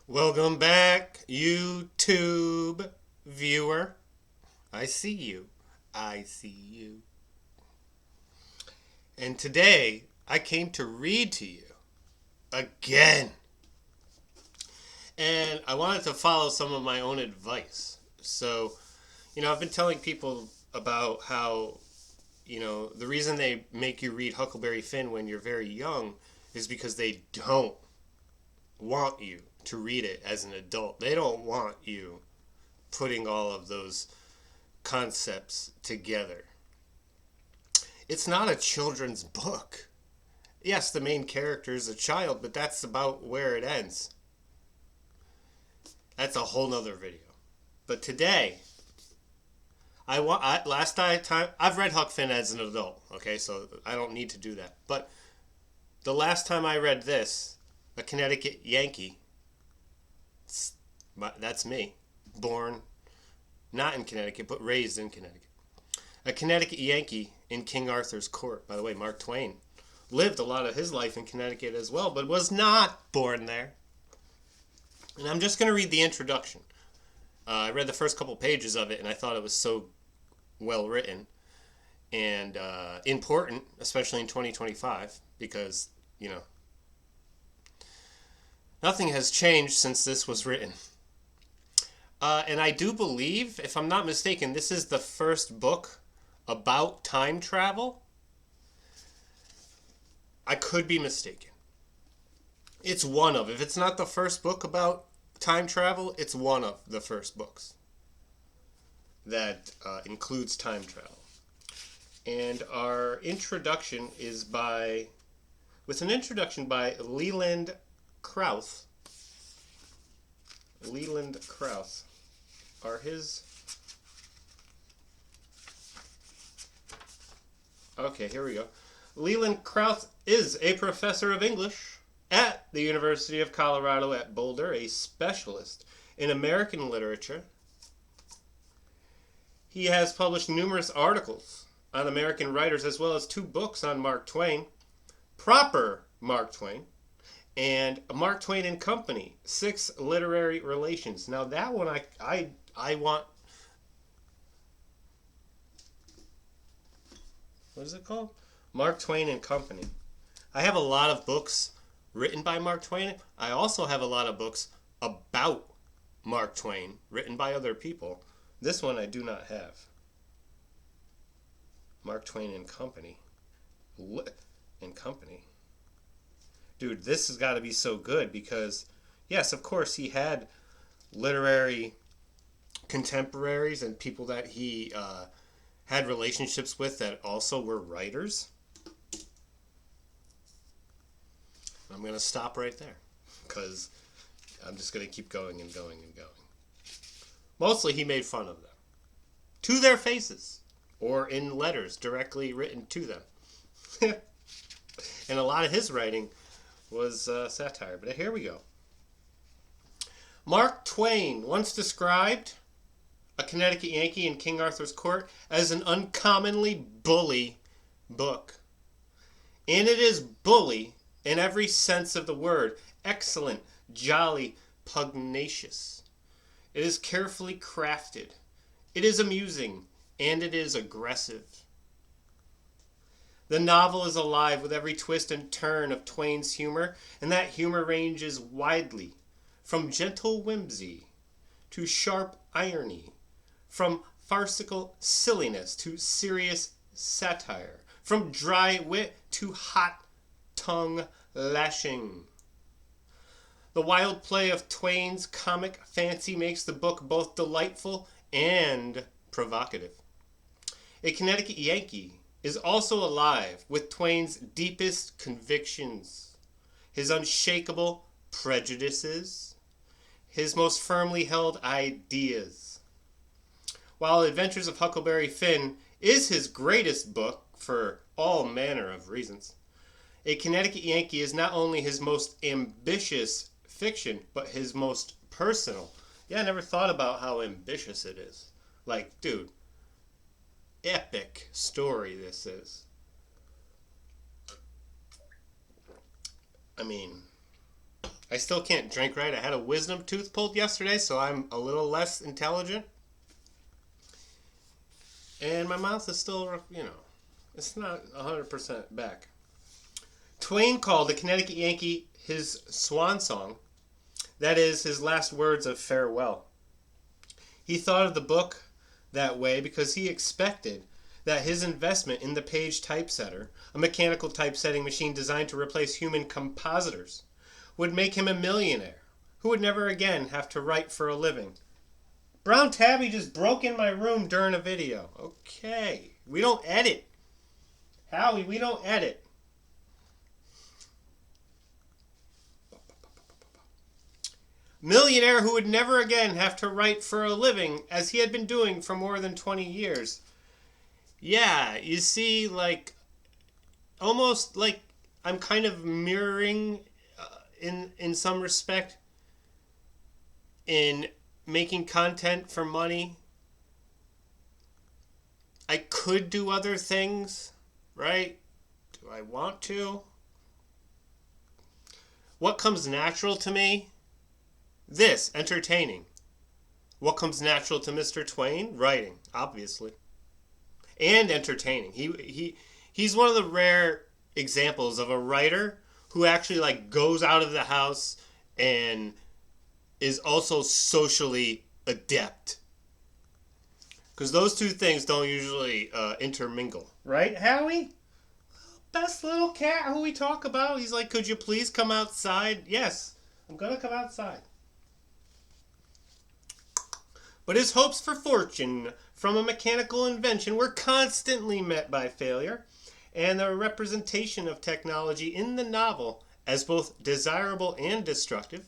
Welcome back, YouTube viewer. I see you. I see you. And today, I came to read to you again. And I wanted to follow some of my own advice. So, I've been telling people about how, the reason they make you read Huckleberry Finn when you're very young is because they don't want you to read it as an adult. They don't want you putting all of those concepts together. It's not a children's book. Yes, the main character is a child, but that's about where it ends. That's a whole nother video. But today, I've read Huck Finn as an adult, okay, so I don't need to do that. But the last time I read this, a Connecticut Yankee, that's me, born not in Connecticut, but raised in Connecticut. A Connecticut Yankee in King Arthur's court. By the way, Mark Twain lived a lot of his life in Connecticut as well, but was not born there. And I'm just going to read the introduction. I read the first couple pages of it, and I thought it was so well written and important, especially in 2025, because, nothing has changed since this was written. And I do believe, if I'm not mistaken, this is the first book about time travel. I could be mistaken. It's one of. If it's not the first book about time travel, it's one of the first books that includes time travel. And our introduction is with an introduction by Leland Krauth. Leland Krauth are his. Okay, here we go. Leland Krauth is a professor of English at the University of Colorado at Boulder, a specialist in American literature. He has published numerous articles on American writers as well as 2 books on Mark Twain, proper Mark Twain, and Mark Twain and Company, 6 Literary Relations. Now that one I want. What is it called? Mark Twain and Company. I have a lot of books written by Mark Twain. I also have a lot of books about Mark Twain written by other people. This one I do not have. Mark Twain and Company. And Company. Dude, this has got to be so good because, yes, of course, he had literary contemporaries and people that he had relationships with that also were writers. I'm going to stop right there because I'm just going to keep going and going and going. Mostly he made fun of them to their faces or in letters directly written to them. And a lot of his writing was satire. But here we go. Mark Twain once described a Connecticut Yankee in King Arthur's court as an uncommonly bully book. And it is bully in every sense of the word. Excellent, jolly, pugnacious. It is carefully crafted. It is amusing, and it is aggressive. The novel is alive with every twist and turn of Twain's humor, and that humor ranges widely, from gentle whimsy to sharp irony, from farcical silliness to serious satire, from dry wit to hot tongue lashing. The wild play of Twain's comic fancy makes the book both delightful and provocative. A Connecticut Yankee is also alive with Twain's deepest convictions, his unshakable prejudices, his most firmly held ideas. While Adventures of Huckleberry Finn is his greatest book for all manner of reasons, A Connecticut Yankee is not only his most ambitious fiction, but his most personal. Yeah, I never thought about how ambitious it is. Like, dude, epic story this is. I mean, I still can't drink right. I had a wisdom tooth pulled yesterday, so I'm a little less intelligent. And my mouth is still, it's not 100% back. Twain called the Connecticut Yankee his swan song. That is, his last words of farewell. He thought of the book that way because he expected that his investment in the Page typesetter, a mechanical typesetting machine designed to replace human compositors, would make him a millionaire who would never again have to write for a living. Brown Tabby just broke in my room during a video. Okay. We don't edit. Howie, we don't edit. Millionaire who would never again have to write for a living as he had been doing for more than 20 years. Yeah, you see, almost like I'm kind of mirroring in some respect in making content for money. I could do other things, right? Do I want to? What comes natural to me? This, entertaining. What comes natural to Mr. Twain? Writing, obviously. And entertaining. He's one of the rare examples of a writer who actually goes out of the house and is also socially adept. Because those two things don't usually intermingle. Right, Howie? Best little cat who we talk about. He's like, could you please come outside? Yes, I'm going to come outside. But his hopes for fortune from a mechanical invention were constantly met by failure, and the representation of technology in the novel as both desirable and destructive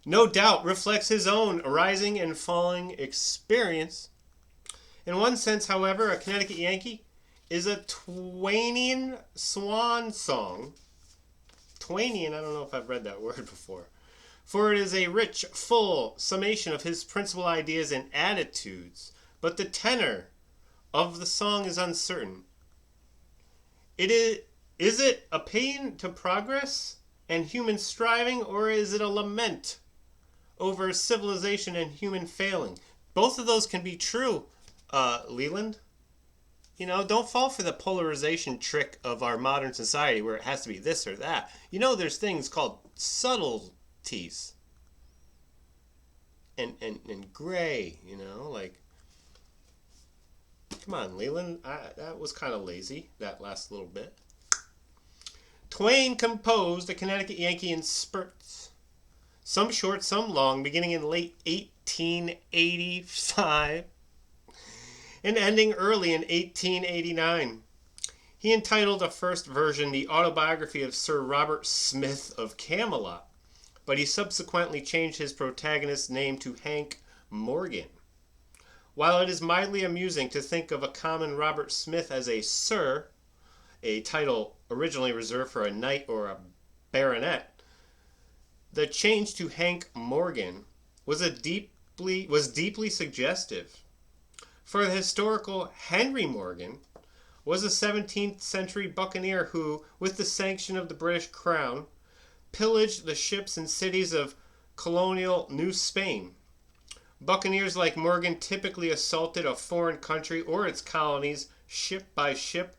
no doubt reflects his own rising and falling experience. In one sense, however, A Connecticut Yankee is a Twainian swan song. Twainian, I don't know if I've read that word before. For it is a rich, full summation of his principal ideas and attitudes, but the tenor of the song is uncertain. Is it a paean to progress and human striving, or is it a lament over civilization and human failing? Both of those can be true, Leland. Don't fall for the polarization trick of our modern society where it has to be this or that. There's things called subtleties and gray, come on, Leland. That was kind of lazy, that last little bit. Twain composed A Connecticut Yankee in spurts. Some short, some long, beginning in late 1885 and ending early in 1889. He entitled a first version The Autobiography of Sir Robert Smith of Camelot, but he subsequently changed his protagonist's name to Hank Morgan. While it is mildly amusing to think of a common Robert Smith as a Sir, a title originally reserved for a knight or a baronet, the change to Hank Morgan was deeply suggestive. For the historical Henry Morgan was a 17th century buccaneer who, with the sanction of the British Crown, pillaged the ships and cities of colonial New Spain. Buccaneers like Morgan typically assaulted a foreign country or its colonies ship by ship,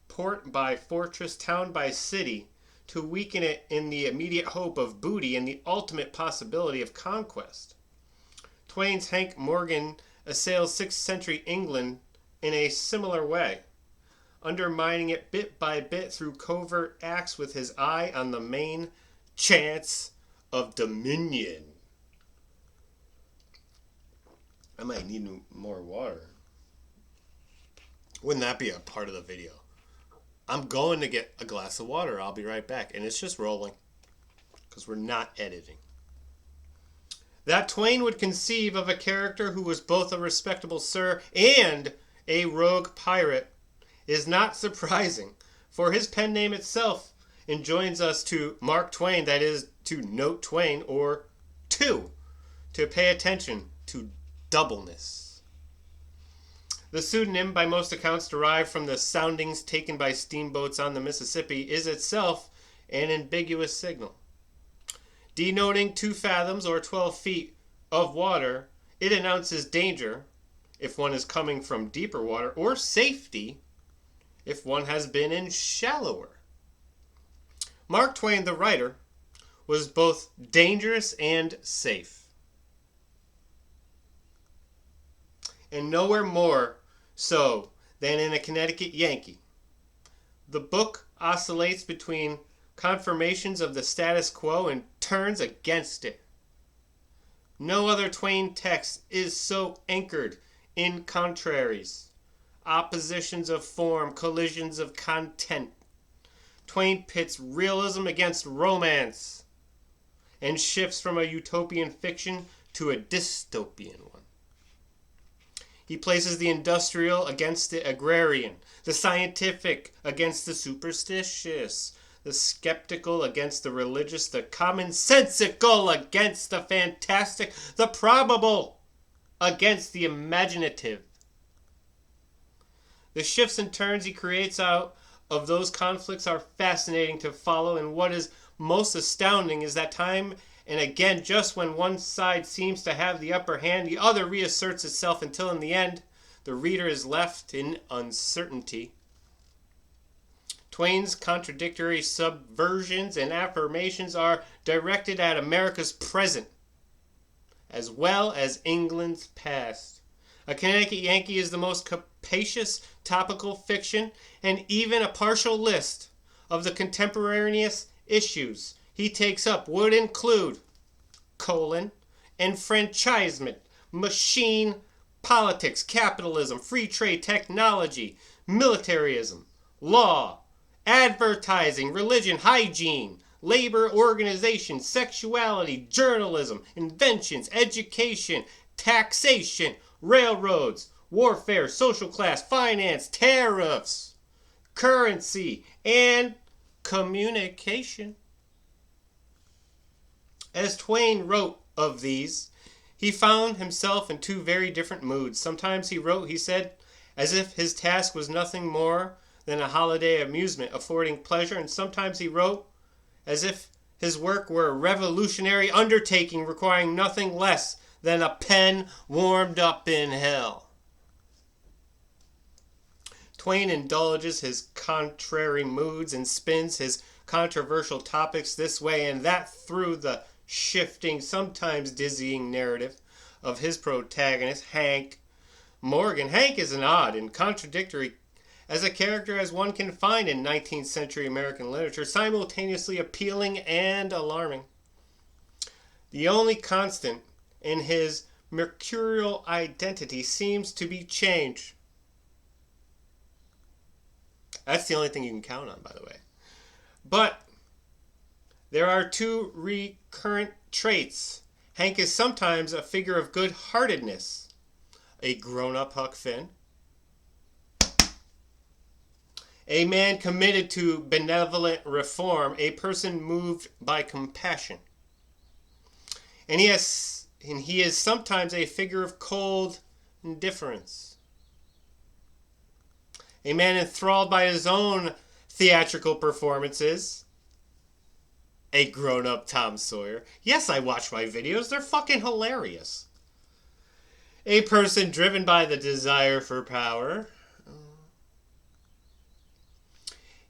port by fortress, town by city, to weaken it in the immediate hope of booty and the ultimate possibility of conquest. Twain's Hank Morgan assails 6th century England in a similar way, undermining it bit by bit through covert acts with his eye on the main chance of dominion. I might need more water. Wouldn't that be a part of the video? I'm going to get a glass of water. I'll be right back. And it's just rolling because we're not editing. That Twain would conceive of a character who was both a respectable sir and a rogue pirate is not surprising, for his pen name itself enjoins us to mark Twain, that is, to note Twain, or to pay attention to doubleness. The pseudonym, by most accounts derived from the soundings taken by steamboats on the Mississippi, is itself an ambiguous signal. Denoting 2 fathoms or 12 feet of water, it announces danger if one is coming from deeper water, or safety if one has been in shallower. Mark Twain, the writer, was both dangerous and safe. And nowhere more so than in A Connecticut Yankee. The book oscillates between confirmations of the status quo and turns against it. No other Twain text is so anchored in contraries, oppositions of form, collisions of content. Twain pits realism against romance and shifts from a utopian fiction to a dystopian one. He places the industrial against the agrarian, the scientific against the superstitious, the skeptical against the religious, the commonsensical against the fantastic, the probable against the imaginative. The shifts and turns he creates out of those conflicts are fascinating to follow, and what is most astounding is that time and again, just when one side seems to have the upper hand, the other reasserts itself until in the end, the reader is left in uncertainty. Twain's contradictory subversions and affirmations are directed at America's present, as well as England's past. A Connecticut Yankee is the most capacious topical fiction, and even a partial list of the contemporaneous issues he takes up would include enfranchisement, machine politics, capitalism, free trade, technology, militarism, law, advertising, religion, hygiene, labor organization, sexuality, journalism, inventions, education, taxation, railroads, warfare, social class, finance, tariffs, currency, and communication. As Twain wrote of these, he found himself in 2 very different moods. Sometimes he said, as if his task was nothing more than a holiday amusement affording pleasure, and sometimes he wrote as if his work were a revolutionary undertaking requiring nothing less than a pen warmed up in hell. Twain indulges his contrary moods and spins his controversial topics this way and that through the shifting, sometimes dizzying narrative of his protagonist, Hank Morgan. Hank is an odd and contradictory as a character as one can find in 19th century American literature, simultaneously appealing and alarming. The only constant in his mercurial identity seems to be change. That's the only thing you can count on, by the way. But there are 2 recurrent traits. Hank is sometimes a figure of good-heartedness, a grown-up Huck Finn, a man committed to benevolent reform, a person moved by compassion. And he is sometimes a figure of cold indifference, a man enthralled by his own theatrical performances, a grown-up Tom Sawyer. Yes, I watch my videos. They're fucking hilarious. A person driven by the desire for power.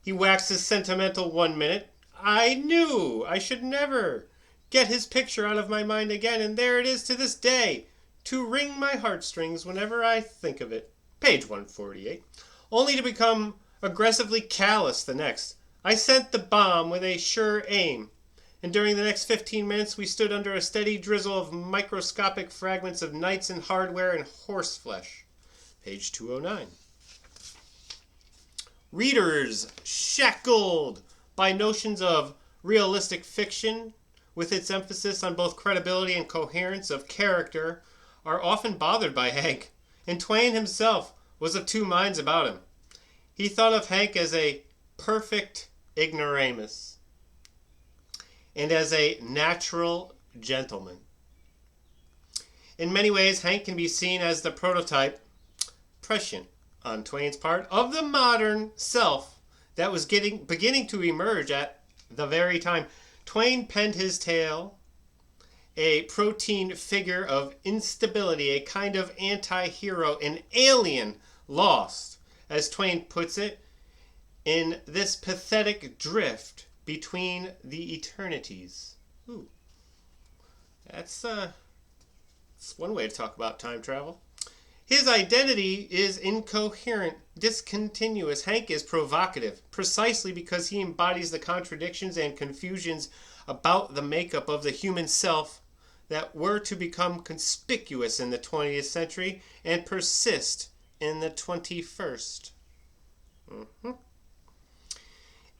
He waxes sentimental one minute. I knew I should never get his picture out of my mind again, and there it is to this day, to wring my heartstrings whenever I think of it. Page 148. Only to become aggressively callous the next. I sent the bomb with a sure aim, and during the next 15 minutes we stood under a steady drizzle of microscopic fragments of knights and hardware and horseflesh. Page 209. Readers shackled by notions of realistic fiction, with its emphasis on both credibility and coherence of character, are often bothered by Hank, and Twain himself was of 2 minds about him. He thought of Hank as a perfect ignoramus and as a natural gentleman. In many ways, Hank can be seen as the prototype, prescient on Twain's part, of the modern self that was beginning to emerge at the very time Twain penned his tale, a protein figure of instability, a kind of anti-hero, an alien lost, as Twain puts it, in this pathetic drift between the eternities. Ooh, that's one way to talk about time travel. His identity is incoherent, discontinuous. Hank is provocative, precisely because he embodies the contradictions and confusions about the makeup of the human self that were to become conspicuous in the 20th century and persist in the 21st.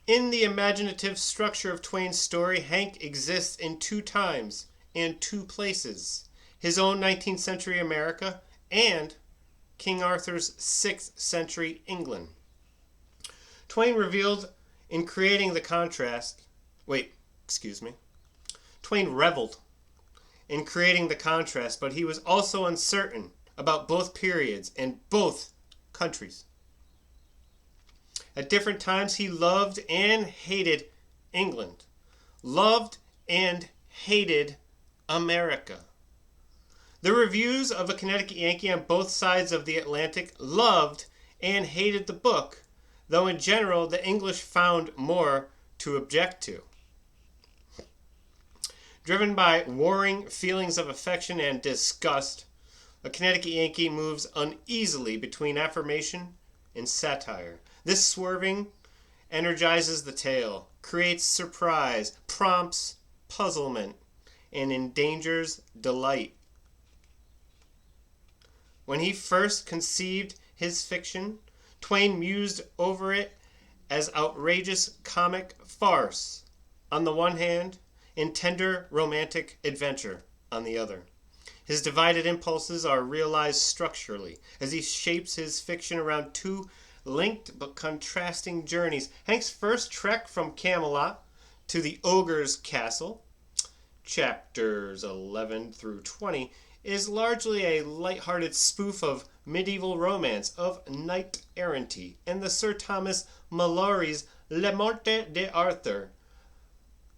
In the imaginative structure of Twain's story, Hank exists in two times and two places: his own 19th century America and King Arthur's 6th century England. Twain revealed in creating the contrast. Twain reveled in creating the contrast, but he was also uncertain about both periods and both countries. At different times, he loved and hated England, loved and hated America. The reviews of A Connecticut Yankee on both sides of the Atlantic loved and hated the book, though in general the English found more to object to. Driven by warring feelings of affection and disgust, A Connecticut Yankee moves uneasily between affirmation and satire. This swerving energizes the tale, creates surprise, prompts puzzlement, and endangers delight. When he first conceived his fiction, Twain mused over it as outrageous comic farce on the one hand, and tender romantic adventure on the other. His divided impulses are realized structurally as he shapes his fiction around two linked but contrasting journeys. Hank's first trek from Camelot to the Ogre's Castle, chapters 11 through 20, is largely a light-hearted spoof of medieval romance, of knight-erranty, and the Sir Thomas Malory's Le Morte d'Arthur,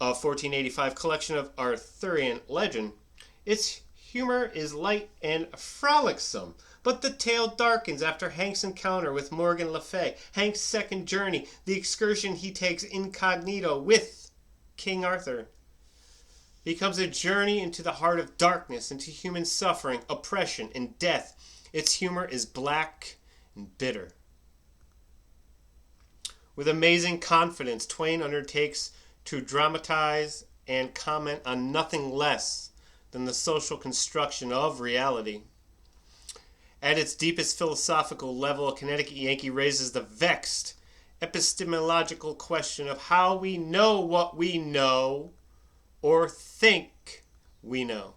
a 1485 collection of Arthurian legend. Its humor is light and frolicsome, but the tale darkens after Hank's encounter with Morgan Le Fay. Hank's second journey, the excursion he takes incognito with King Arthur, becomes a journey into the heart of darkness, into human suffering, oppression, and death. Its humor is black and bitter. With amazing confidence, Twain undertakes to dramatize and comment on nothing less than the social construction of reality. At its deepest philosophical level, A Connecticut Yankee raises the vexed epistemological question of how we know what we know or think we know.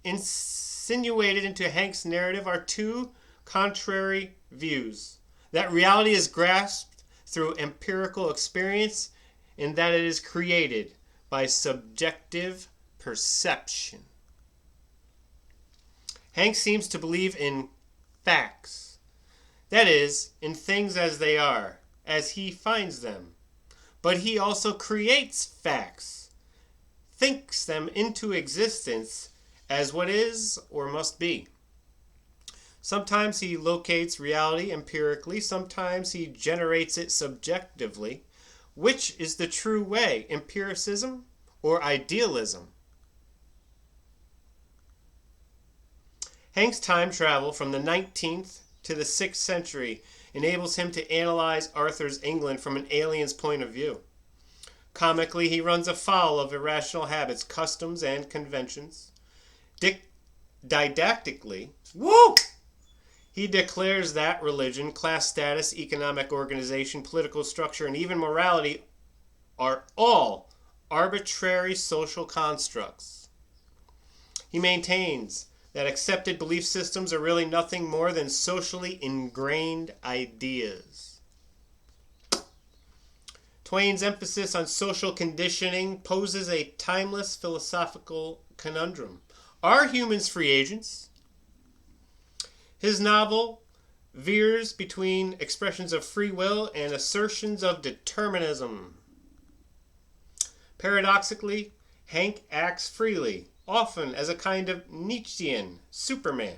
Insinuated into Hank's narrative are two contrary views: that reality is grasped through empirical experience, and that it is created by subjective perception. Hank seems to believe in facts, that is, in things as they are, as he finds them. But he also creates facts, thinks them into existence as what is or must be. Sometimes he locates reality empirically, sometimes he generates it subjectively. Which is the true way, empiricism or idealism? Hank's time travel from the 19th to the 6th century enables him to analyze Arthur's England from an alien's point of view. Comically, he runs afoul of irrational habits, customs, and conventions. Didactically, he declares that religion, class status, economic organization, political structure, and even morality are all arbitrary social constructs. He maintains that accepted belief systems are really nothing more than socially ingrained ideas. Twain's emphasis on social conditioning poses a timeless philosophical conundrum. Are humans free agents? His novel veers between expressions of free will and assertions of determinism. Paradoxically, Hank acts freely, often as a kind of Nietzschean Superman.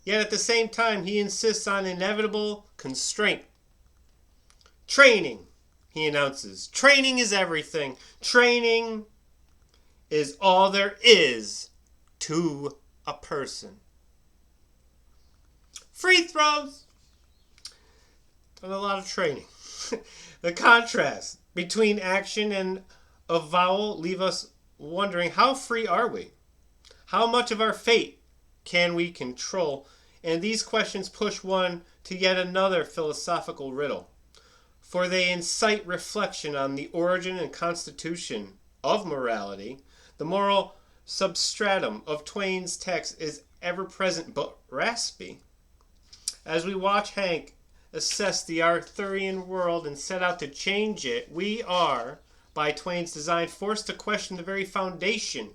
Yet at the same time, he insists on inevitable constraint. Training, he announces. Training is everything. Training is all there is to a person. Free throws. Done a lot of training. The contrast between action and avowal leave us wondering, how free are we? How much of our fate can we control? And these questions push one to yet another philosophical riddle, for they incite reflection on the origin and constitution of morality. The moral substratum of Twain's text is ever present but raspy. As we watch Hank assess the Arthurian world and set out to change it, we are, by Twain's design, forced to question the very foundation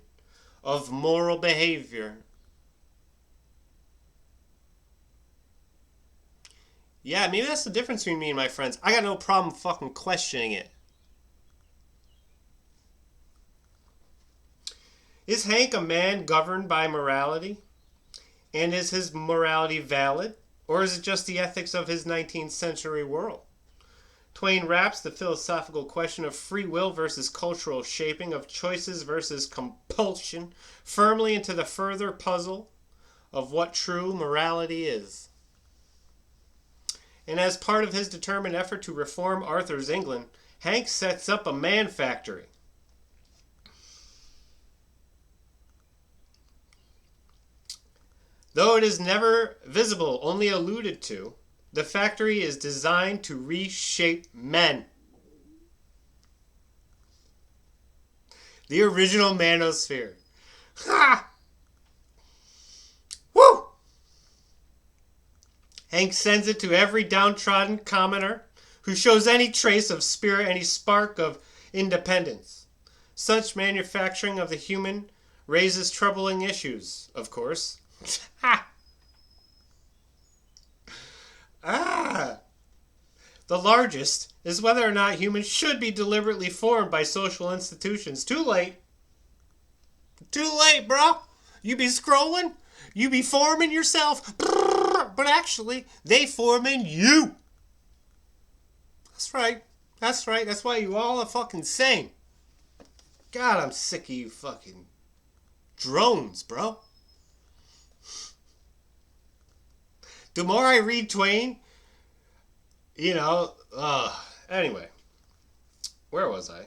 of moral behavior. Yeah, maybe that's the difference between me and my friends. I got no problem fucking questioning it. Is Hank a man governed by morality? And is his morality valid? Or is it just the ethics of his 19th century world? Twain wraps the philosophical question of free will versus cultural shaping, of choices versus compulsion, firmly into the further puzzle of what true morality is. And as part of his determined effort to reform Arthur's England, Hank sets up a man factory. Though it is never visible, only alluded to, the factory is designed to reshape men. The original manosphere. Ha! Woo! Hank sends it to every downtrodden commoner who shows any trace of spirit, any spark of independence. Such manufacturing of the human raises troubling issues, of course. Ha! The largest is whether or not humans should be deliberately formed by social institutions. Too late. Too late, bro. You be scrolling, you be forming yourself, but actually, they forming you. That's right. That's right. That's why you all are fucking sane. God, I'm sick of you fucking drones, bro. The more I read Twain, anyway, where was I?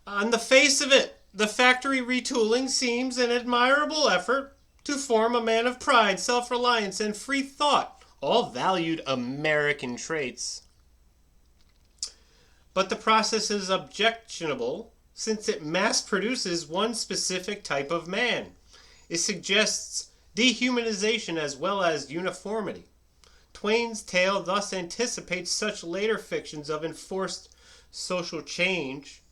On the face of it, the factory retooling seems an admirable effort to form a man of pride, self-reliance, and free thought, all valued American traits. But the process is objectionable since it mass produces one specific type of man. It suggests dehumanization as well as uniformity. Twain's tale thus anticipates such later fictions of enforced social change,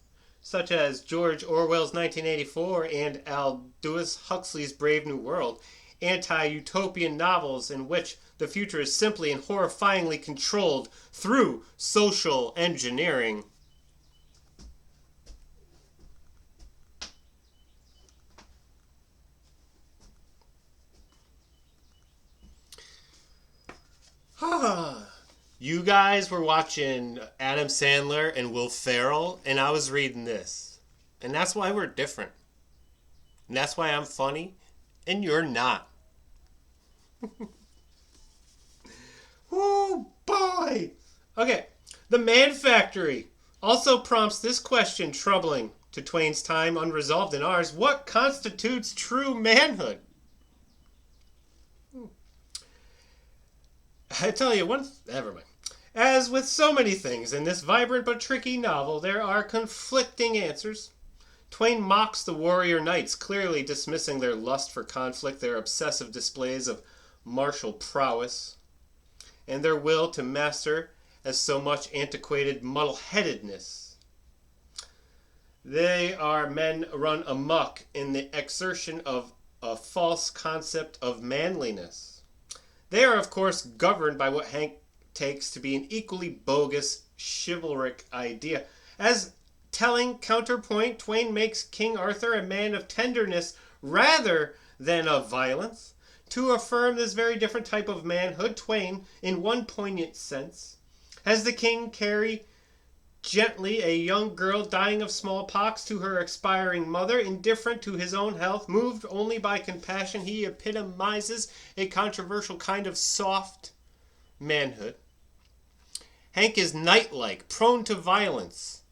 such as George Orwell's 1984 and Aldous Huxley's Brave New World, anti-utopian novels in which the future is simply and horrifyingly controlled through social engineering. You guys were watching Adam Sandler and Will Ferrell, and I was reading this. And that's why we're different. And that's why I'm funny, and you're not. Oh, boy! Okay, The Man Factory also prompts this question, troubling to Twain's time, unresolved in ours. What constitutes true manhood? I tell you one... Never mind. As with so many things in this vibrant but tricky novel, there are conflicting answers. Twain mocks the warrior knights, clearly dismissing their lust for conflict, their obsessive displays of martial prowess, and their will to master as so much antiquated muddle-headedness. They are men run amok in the exertion of a false concept of manliness. They are, of course, governed by what Hank takes to be an equally bogus, chivalric idea. As telling counterpoint, Twain makes King Arthur a man of tenderness rather than of violence. To affirm this very different type of manhood, Twain, in one poignant sense, has the king carry gently a young girl dying of smallpox to her expiring mother, indifferent to his own health, moved only by compassion. He epitomizes a controversial kind of soft manhood. Hank is knight-like, prone to violence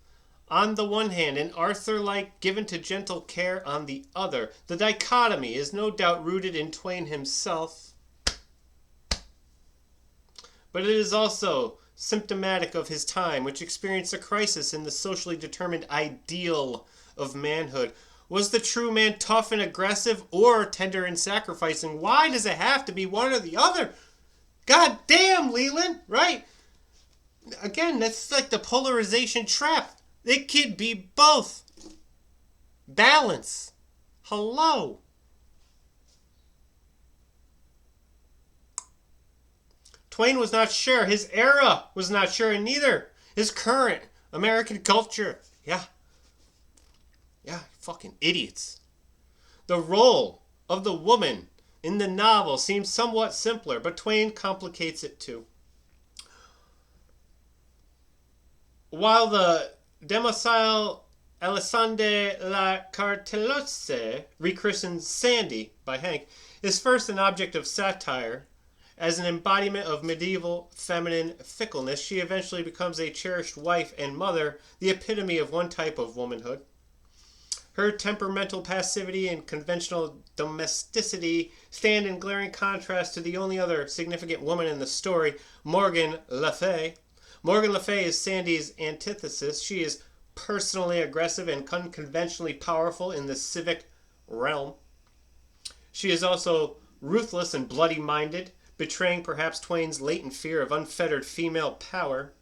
on the one hand, and Arthur-like, given to gentle care on the other. The dichotomy is no doubt rooted in Twain himself, but it is also symptomatic of his time, which experienced a crisis in the socially determined ideal of manhood. Was the true man tough and aggressive, or tender and sacrificing? Why does it have to be one or the other? God damn, Leland, right? Again, that's like the polarization trap. It could be both. Balance. Hello. Twain was not sure. His era was not sure, and neither his current American culture. Yeah, fucking idiots. The role of the woman in the novel seems somewhat simpler, but Twain complicates it too. While the Demoiselle Alessandre La Cartellosse, rechristened Sandy by Hank, is first an object of satire. As an embodiment of medieval feminine fickleness, she eventually becomes a cherished wife and mother, the epitome of one type of womanhood. Her temperamental passivity and conventional domesticity stand in glaring contrast to the only other significant woman in the story, Morgan Le Fay. Morgan Le Fay is Sandy's antithesis. She is personally aggressive and unconventionally powerful in the civic realm. She is also ruthless and bloody-minded, betraying perhaps Twain's latent fear of unfettered female power.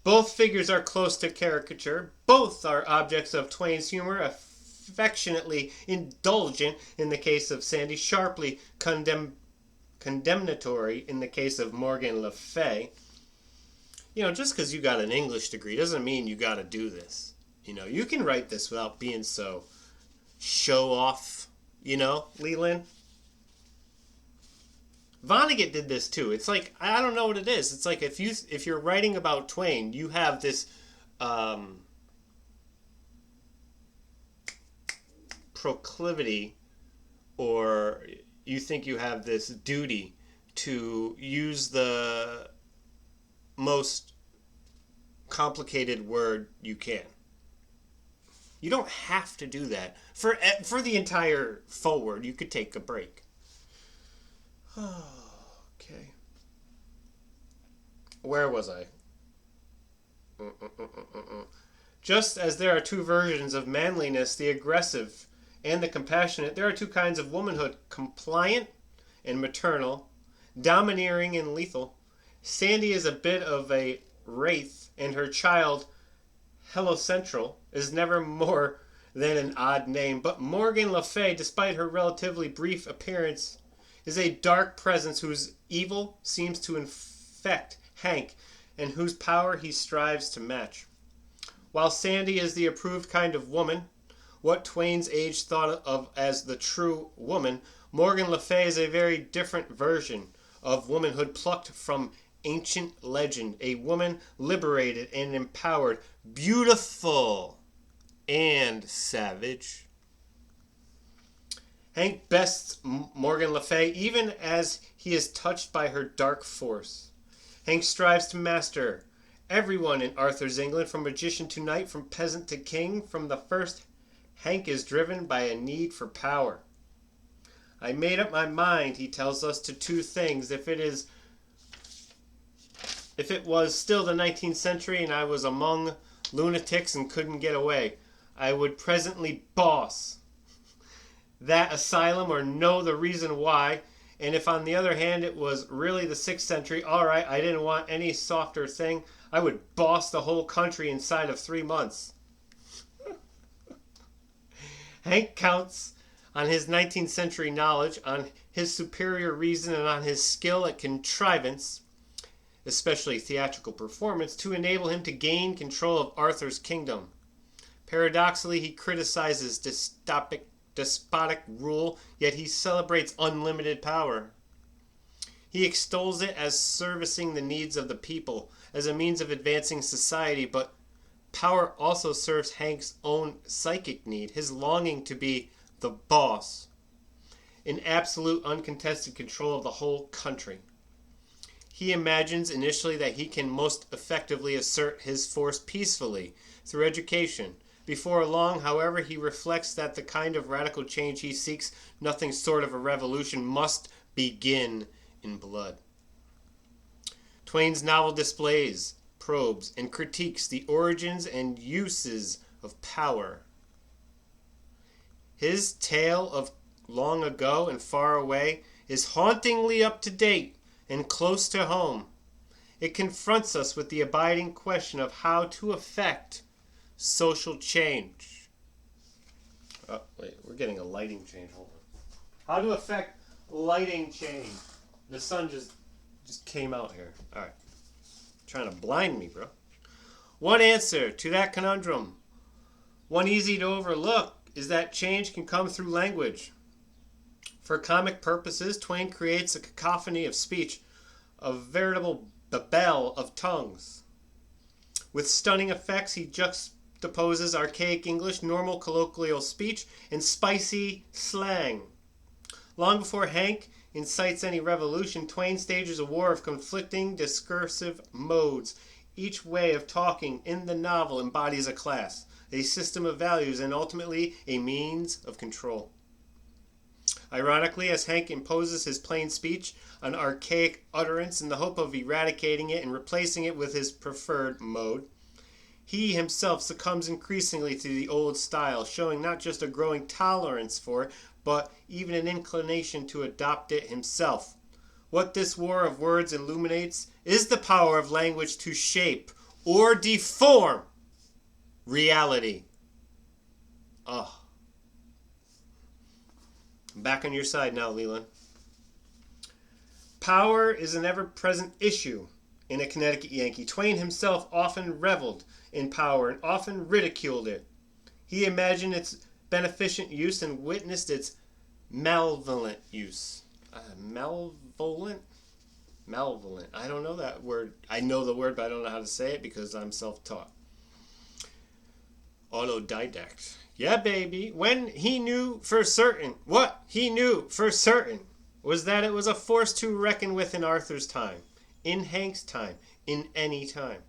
Both figures are close to caricature. Both are objects of Twain's humor, affectionately indulgent in the case of Sandy, sharply condemnatory in the case of Morgan Le Fay. Just because you got an English degree doesn't mean you got to do this. You can write this without being so show off, Leland. Vonnegut did this too. It's like, I don't know what it is. It's like if you're writing about Twain, you have this proclivity, or you think you have this duty to use the most complicated word you can. You don't have to do that. For the entire forward, you could take a break. Okay. Where was I? Just as there are two versions of manliness, the aggressive and the compassionate, there are two kinds of womanhood, compliant and maternal, domineering and lethal. Sandy is a bit of a wraith, and her child, Helocentral, is never more than an odd name. But Morgan Le Fay, despite her relatively brief appearance, is a dark presence whose evil seems to infect Hank and whose power he strives to match. While Sandy is the approved kind of woman, what Twain's age thought of as the true woman, Morgan Le Fay is a very different version of womanhood plucked from ancient legend, a woman liberated and empowered, beautiful and savage. Hank bests Morgan Le Fay even as he is touched by her dark force. Hank strives to master everyone in Arthur's England, from magician to knight, from peasant to king. From the first, Hank is driven by a need for power. I made up my mind, he tells us, to two things. If it was still the 19th century and I was among lunatics and couldn't get away, I would presently boss that asylum or know the reason why. And if on the other hand it was really the 6th century, alright, I didn't want any softer thing, I would boss the whole country inside of 3 months. Hank counts on his 19th century knowledge, on his superior reason, and on his skill at contrivance. especially theatrical performance, to enable him to gain control of Arthur's kingdom. Paradoxically, he criticizes despotic rule, yet he celebrates unlimited power. He extols it as servicing the needs of the people, as a means of advancing society, but power also serves Hank's own psychic need, his longing to be the boss, in absolute uncontested control of the whole country. He imagines initially that he can most effectively assert his force peacefully through education. Before long, however, he reflects that the kind of radical change he seeks, nothing short of a revolution, must begin in blood. Twain's novel displays, probes, and critiques the origins and uses of power. His tale of long ago and far away is hauntingly up to date and close to home. It confronts us with the abiding question of how to affect social change. Oh, wait, we're getting a lighting change. Hold on. How to affect lighting change. The sun just came out here. All right. Trying to blind me, bro. One answer to that conundrum, one easy to overlook, is that change can come through language. For comic purposes, Twain creates a cacophony of speech, a veritable babel of tongues. With stunning effects, he juxtaposes archaic English, normal colloquial speech, and spicy slang. Long before Hank incites any revolution, Twain stages a war of conflicting discursive modes. Each way of talking in the novel embodies a class, a system of values, and ultimately a means of control. Ironically, as Hank imposes his plain speech on archaic utterance in the hope of eradicating it and replacing it with his preferred mode, he himself succumbs increasingly to the old style, showing not just a growing tolerance for it, but even an inclination to adopt it himself. What this war of words illuminates is the power of language to shape or deform reality. I'm back on your side now, Leland. Power is an ever-present issue in A Connecticut Yankee. Twain himself often reveled in power and often ridiculed it. He imagined its beneficent use and witnessed its malevolent use. Malevolent? I don't know that word. I know the word, but I don't know how to say it because I'm self-taught. Autodidact. Yeah, baby. When he knew for certain, what he knew for certain was that it was a force to reckon with in Arthur's time, in Hank's time, in any time.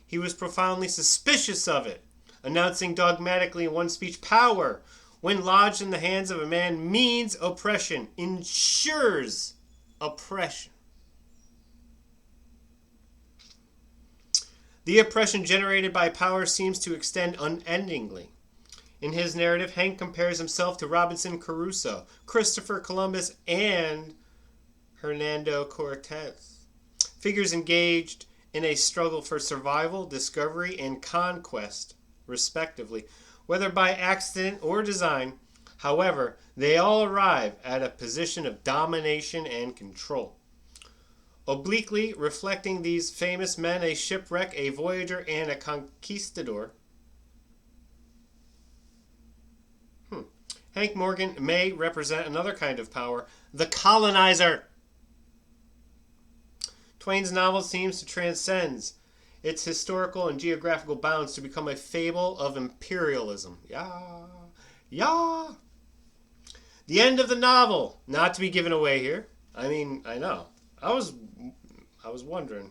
He was profoundly suspicious of it, announcing dogmatically in one speech, power, when lodged in the hands of a man, means oppression, ensures oppression. The oppression generated by power seems to extend unendingly. In his narrative, Hank compares himself to Robinson Crusoe, Christopher Columbus, and Hernando Cortez. Figures engaged in a struggle for survival, discovery, and conquest, respectively, whether by accident or design. However, they all arrive at a position of domination and control. Obliquely reflecting these famous men, a shipwreck, a voyager, and a conquistador, Hank Morgan may represent another kind of power, the colonizer. Twain's novel seems to transcend its historical and geographical bounds to become a fable of imperialism. Yeah. The end of the novel, not to be given away here. I know. I was wondering.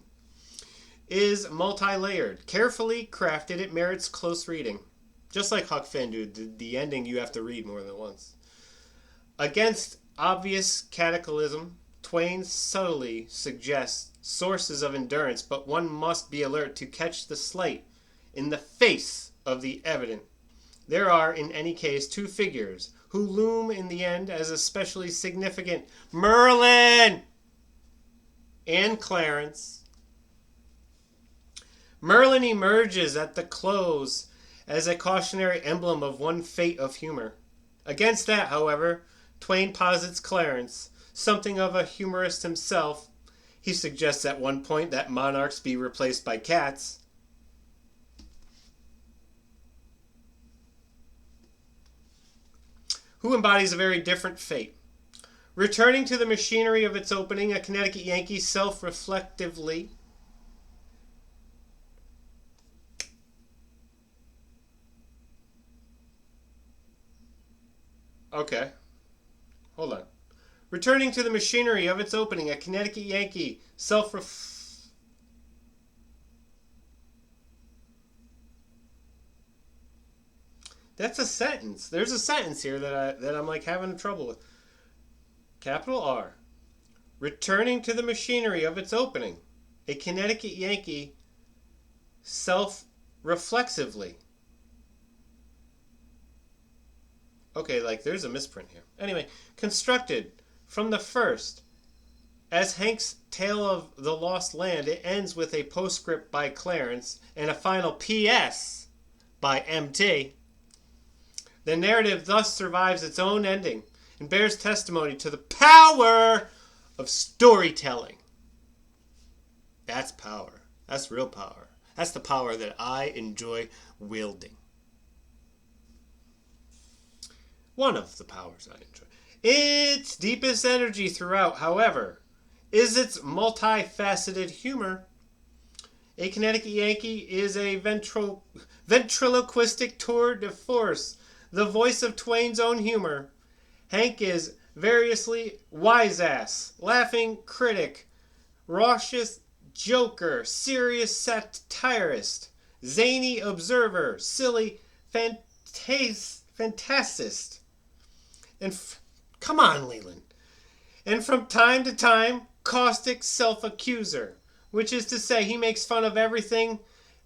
Is multi-layered. Carefully crafted, it merits close reading. Just like Huck Finn, dude, the ending you have to read more than once. Against obvious cataclysm, Twain subtly suggests sources of endurance, but one must be alert to catch the slight in the face of the evident. There are, in any case, two figures who loom in the end as especially significant. Merlin and Clarence. Merlin emerges at the close as a cautionary emblem of one fate of humor. Against that, however, Twain posits Clarence, something of a humorist himself, He suggests at one point that monarchs be replaced by cats. Who embodies a very different fate. Returning to the machinery of its opening, a Connecticut Yankee self-reflectively Okay. Hold on. Returning to the machinery of its opening, a Connecticut Yankee That's a sentence. There's a sentence here that I'm like having trouble with. Capital R. Returning to the machinery of its opening, a Connecticut Yankee self-reflexively. Okay, like there's a misprint here. Anyway, constructed from the first. As Hank's Tale of the Lost Land, it ends with a postscript by Clarence and a final P.S. by M.T. The narrative thus survives its own ending and bears testimony to the power of storytelling. That's power. That's real power. That's the power that I enjoy wielding. One of the powers I enjoy. Its deepest energy throughout, however, is its multifaceted humor. A Connecticut Yankee is a ventriloquistic tour de force, the voice of Twain's own humor. Hank is variously wise-ass, laughing critic, raucous joker, serious satirist, zany observer, silly fantasist. And come on, Leland. And from time to time, caustic self-accuser, which is to say he makes fun of everything,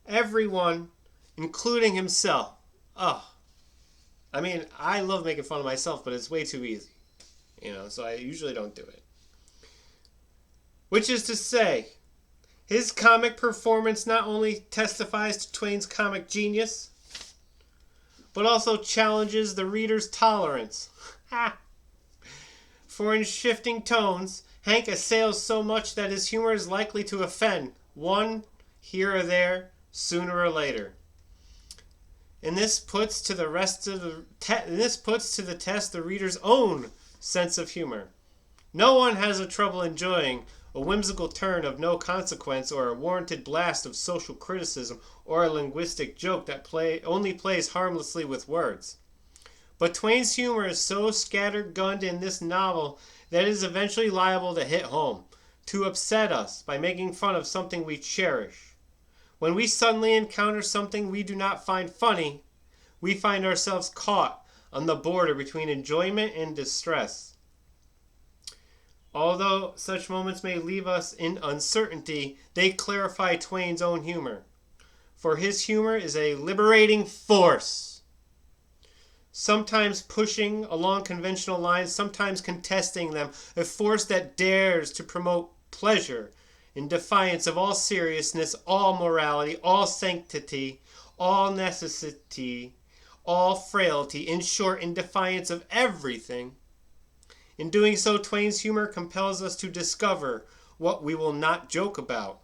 everyone, including himself. Oh, I mean, I love making fun of myself, but it's way too easy. So I usually don't do it. Which is to say, his comic performance not only testifies to Twain's comic genius, but also challenges the reader's tolerance. For in shifting tones, Hank assails so much that his humor is likely to offend one here or there, sooner or later. And this puts to the test the reader's own sense of humor. No one has a trouble enjoying a whimsical turn of no consequence or a warranted blast of social criticism or a linguistic joke that only plays harmlessly with words. But Twain's humor is so scattergunned in this novel that it is eventually liable to hit home, to upset us by making fun of something we cherish. When we suddenly encounter something we do not find funny, we find ourselves caught on the border between enjoyment and distress. Although such moments may leave us in uncertainty, they clarify Twain's own humor. For his humor is a liberating force. Sometimes pushing along conventional lines, sometimes contesting them, a force that dares to promote pleasure in defiance of all seriousness, all morality, all sanctity, all necessity, all frailty, in short, in defiance of everything. In doing so, Twain's humor compels us to discover what we will not joke about,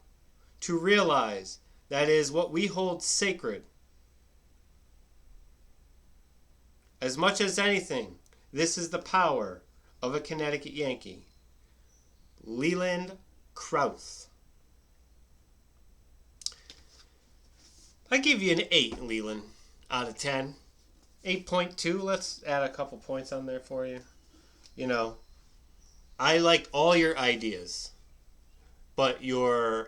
to realize, that is, what we hold sacred. As much as anything, this is the power of a Connecticut Yankee. Leland Krauth. I give you an 8, Leland, out of 10. 8.2. Let's add a couple points on there for you. I like all your ideas, but your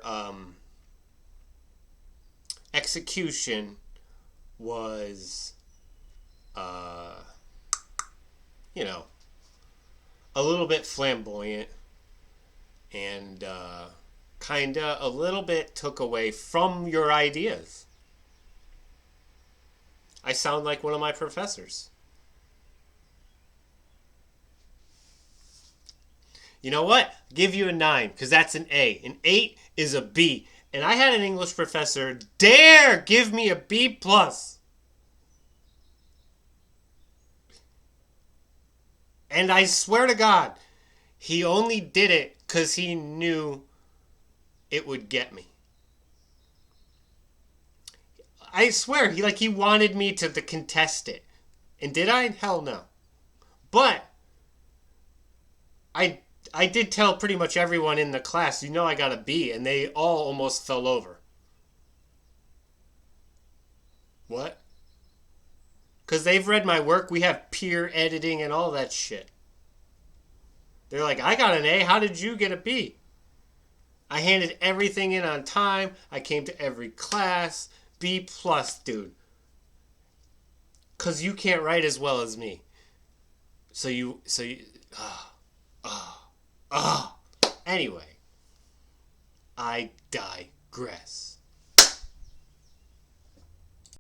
execution was a little bit flamboyant and kinda a little bit took away from your ideas. I sound like one of my professors. You know what? Give you a 9, because that's an A. An 8 is a B. And I had an English professor dare give me a B+. And I swear to God, he only did it because he knew it would get me. I swear, he wanted me to contest it. And did I? Hell no. But I I did tell pretty much everyone in the class, I got a B, and they all almost fell over. What? Because they've read my work. We have peer editing and all that shit. They're like, I got an A. How did you get a B? I handed everything in on time. I came to every class. B plus, dude. Because you can't write as well as me. Anyway, I digress.